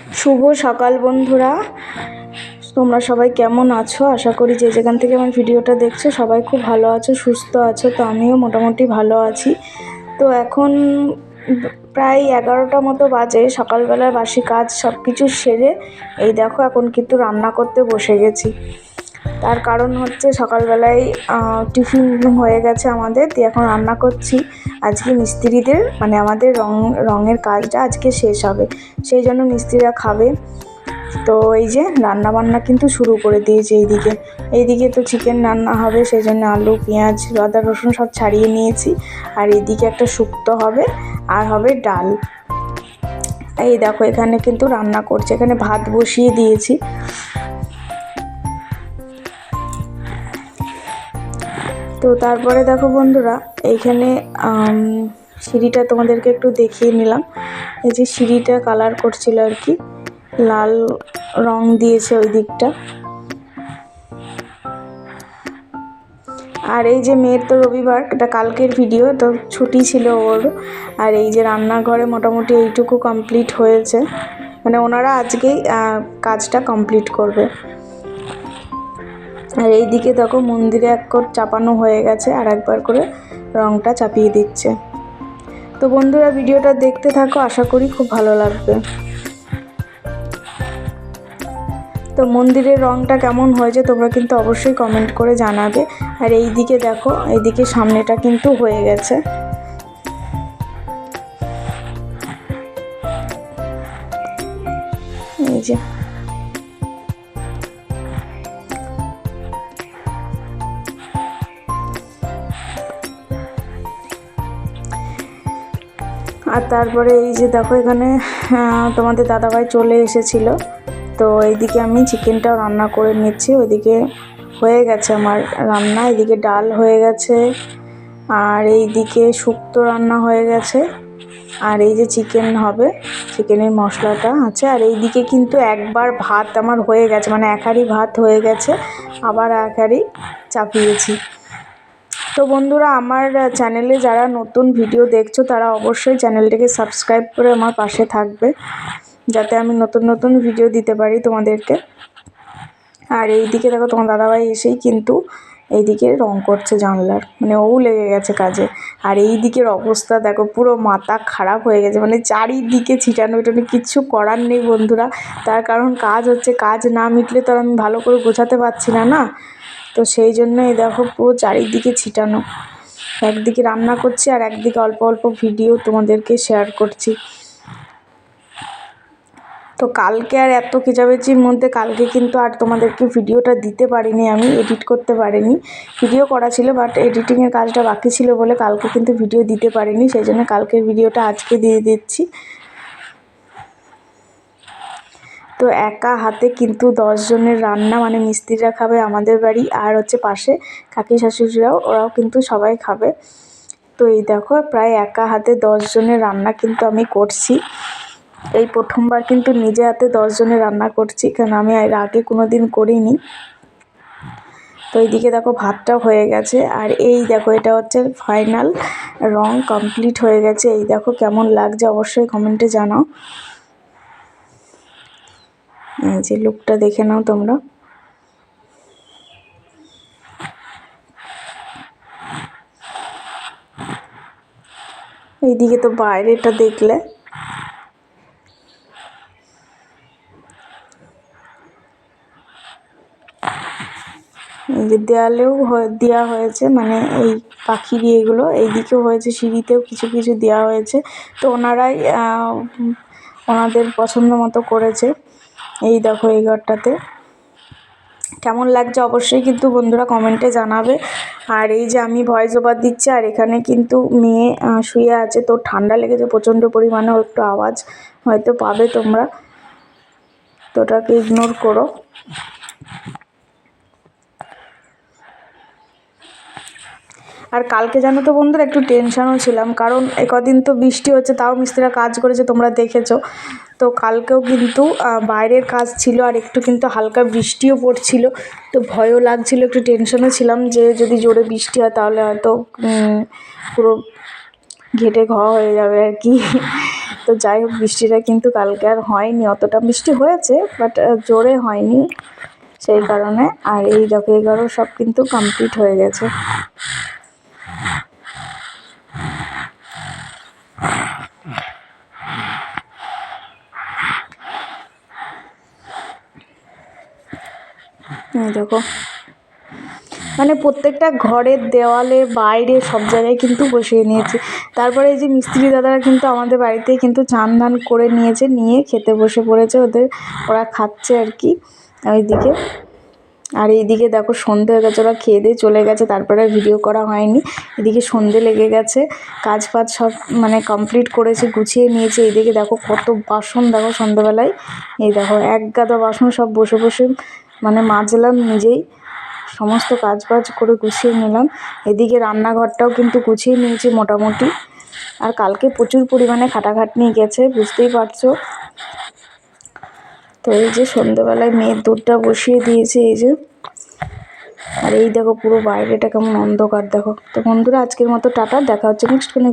শুভ সকাল বন্ধুরা, তোমরা সবাই কেমন আছো? আশা করি যে যেখান থেকে আমার ভিডিওটা দেখছো সবাই খুব ভালো আছো, সুস্থ আছো। তো আমিও মোটামুটি ভালো আছি। তো এখন প্রায় 11টা মতো বাজে। সকালবেলার বাসি কাজ সব কিছু সেরে এই দেখো এখন কিন্তু রান্না করতে বসে গেছি। তার কারণ হচ্ছে সকালবেলায় টিফিন হয়ে গেছে আমাদের, দিয়ে এখন রান্না করছি। আজকে মিস্ত্রিদের মানে আমাদের রঙের কাজটা আজকে শেষ হবে, সেই জন্য মিস্ত্রিরা খাবে। তো এই যে রান্না বান্না কিন্তু শুরু করে দিয়েছে। এইদিকে তো চিকেন রান্না হবে, সেই জন্য আলু পেঁয়াজ আদা রসুন সব ছাড়িয়ে নিয়েছি। আর এইদিকে একটা শুক্তো হবে, আর হবে ডাল। এই দেখো এখানে কিন্তু রান্না করছে, এখানে ভাত বসিয়ে দিয়েছি। তো তারপরে দেখো বন্ধুরা, এইখানে সিঁড়িটা তোমাদেরকে একটু দেখিয়ে নিলাম। এই যে সিঁড়িটা কালার করছিল আর কি, লাল রং দিয়েছে ওই দিকটা। আর এই যে মেয়ের তো রবিবার, এটা কালকের ভিডিও, তো ছুটি ছিল ওর। আর এই যে রান্নাঘরে মোটামুটি এইটুকু কমপ্লিট হয়েছে, মানে ওনারা আজকেই কাজটা কমপ্লিট করবে। আর এই দিকে দেখো মন্দিরে এক কোট চাপানো হয়ে গেছে, আর একবার করে রংটা চাপিয়ে দিচ্ছে। তো বন্ধুরা ভিডিওটা দেখতে থাকো, আশা করি খুব ভালো লাগবে। তো মন্দিরের রংটা কেমন হয়েছে তোমরা কিন্তু অবশ্যই কমেন্ট করে জানাবে। আর এই দিকে দেখো, এইদিকে সামনেটা কিন্তু হয়ে গেছে। এই যে আর তারপরে এই যে দেখো এখানে তোমাদের দাদাভাই চলে এসেছিল। তো এইদিকে আমি চিকেনটাও রান্না করে নিচ্ছি। ওইদিকে হয়ে গেছে আমার রান্না, এদিকে ডাল হয়ে গেছে, আর এইদিকে শুক্তো রান্না হয়ে গেছে, আর এই যে চিকেন হবে, চিকেনের মশলাটা আছে। আর এইদিকে কিন্তু একবার ভাত আমার হয়ে গেছে, মানে এক হাঁড়ি ভাত হয়ে গেছে, আবার এক হাঁড়ি চাপিয়েছি। তো বন্ধুরা আমার চ্যানেলে যারা নতুন ভিডিও দেখছো তারা অবশ্যই চ্যানেলটিকে সাবস্ক্রাইব করে আমার পাশে থাকবে, যাতে আমি নতুন নতুন ভিডিও দিতে পারি তোমাদেরকে। আর এই দিকে দেখো তোমার দাদাভাই এসেই কিন্তু এইদিকে রং করছে জানলার, মানে ও লেগে গেছে কাজে। আর এই দিকের অবস্থা দেখো, পুরো মাথা খারাপ হয়ে গেছে, মানে চারিদিকে ছিটানো, এটা কিচ্ছু করার নেই বন্ধুরা। তার কারণ কাজ হচ্ছে, কাজ না মিটলে তো আমি ভালো করে গোছাতে পারছি না না। তো সেই জন্য এই দেখো পুরো চারিদিকে ছিটানো। একদিকে রান্না করছি আর একদিকে অল্প অল্প ভিডিও তোমাদেরকে শেয়ার করছি। তো কালকে আর এত কেচাবেচির মধ্যে কালকে কিন্তু আর তোমাদেরকে ভিডিওটা দিতে পারিনি, আমি এডিট করতে পারিনি। ভিডিও করা ছিল বাট এডিটিংয়ের কাজটা বাকি ছিল বলে কালকে কিন্তু ভিডিও দিতে পারিনি, সেই জন্য কালকের ভিডিওটা আজকে দিয়ে দিচ্ছি। তো একা হাতে কিন্তু 10 জনের রান্না, মানে মিস্ত্রিরা খাবে আমাদের বাড়ি, আর হচ্ছে পাশে কাকি শাশুড়িরাও, ওরাও কিন্তু সবাই খাবে। তো এই দেখো প্রায় একা হাতে 10 জনের রান্না কিন্তু আমি করছি। এই প্রথমবার কিন্তু নিজে হাতে 10 জনের রান্না করছি, কারণ আমি এর আগে কোনো দিন করিনি। তো এইদিকে দেখো ভাতটাও হয়ে গেছে, আর এই দেখো এটা হচ্ছে ফাইনাল রং কমপ্লিট হয়ে গেছে। এই দেখো কেমন লাগছে অবশ্যই কমেন্টে জানাও। এই যে লুকটা দেখে নাও তোমরা। এইদিকে তো বাইরেটা দেখলে, এই যে দেয়ালেও দেওয়া হয়েছে, মানে এই পাখির এগুলো এইদিকেও হয়েছে, সিঁড়িতেও কিছু কিছু দেওয়া হয়েছে। তো ওনারাই ওনাদের পছন্দ মতো করেছে। এই দেখো এই ঘরটাতে কেমন লাগছে অবশ্যই কিন্তু বন্ধুরা কমেন্টে জানাবে। আর এই যে আমি ভয়েস ওভার দিচ্ছি, আর এখানে কিন্তু মেয়ে শুয়ে আছে, তো ঠান্ডা লেগেছে প্রচণ্ড পরিমাণে, একটু আওয়াজ হয়তো পাবে তোমরা, তো ওটাকে ইগনোর করো। আর কালকে জানো তো বন্ধুরা একটু টেনশনও ছিলাম, কারণ কদিন তো বৃষ্টি হচ্ছে, তাও মিস্ত্রিরা কাজ করেছে তোমরা দেখেছো। তো কালকেও কিন্তু বাইরের কাজ ছিল, আর একটু কিন্তু হালকা বৃষ্টিও পড়ছিল। তো ভয়ও লাগছিল, একটু টেনশনও ছিলাম যে যদি জোরে বৃষ্টি হয় তাহলে হয়তো পুরো ঘেটে ঘ হয়ে যাবে আর কি। তো যাই হোক, বৃষ্টিটা কিন্তু কালকে আর হয়নি, অতটা বৃষ্টি হয়েছে বাট জোরে হয়নি সেই কারণে। আর এই দেখো এগুলো সব কিন্তু কমপ্লিট হয়ে গেছে। দেখো মানে প্রত্যেকটা ঘরের দেওয়ালে বাইরে সব জায়গায় কিন্তু বসিয়ে নিয়েছি। তারপরে এই যে মিস্ত্রি দাদারা কিন্তু আমাদের বাড়িতেই কিন্তু চান ধান করে নিয়েছে, নিয়ে খেতে বসে পড়েছে, ওরা খাচ্ছে আর কি ওইদিকে। আর এইদিকে দেখো সন্ধে হয়ে গেছে, ওরা খেয়ে দিয়ে চলে গেছে, তারপরে ভিডিও করা হয়নি। এদিকে সন্ধে লেগে গেছে, কাজ ফাজ সব মানে কমপ্লিট করেছে, গুছিয়ে নিয়েছে। এইদিকে দেখো কত বাসন, দেখো সন্ধেবেলায় এই দেখো এক গাদা বাসন সব বসে বসে মানে মাজলাম নিজেই, সমস্ত কাজ বাজ করে গুছিয়ে নিলাম। এদিকে রান্নাঘরটাও কিন্তু গুছিয়ে নিয়েছি মোটামুটি। আর কালকে প্রচুর পরিমাণে খাটাখাটনি গেছে, বুঝতেই পারছো। তো এই যে সন্ধ্যেবেলায় মেয়ের দুধটা বসিয়ে দিয়েছি এই যে। আর এই দেখো পুরো বাইরেটা কেমন অন্ধকার দেখো। তো বন্ধুরা আজকের মতো টাটা, দেখা হচ্ছে নেক্সট কোনো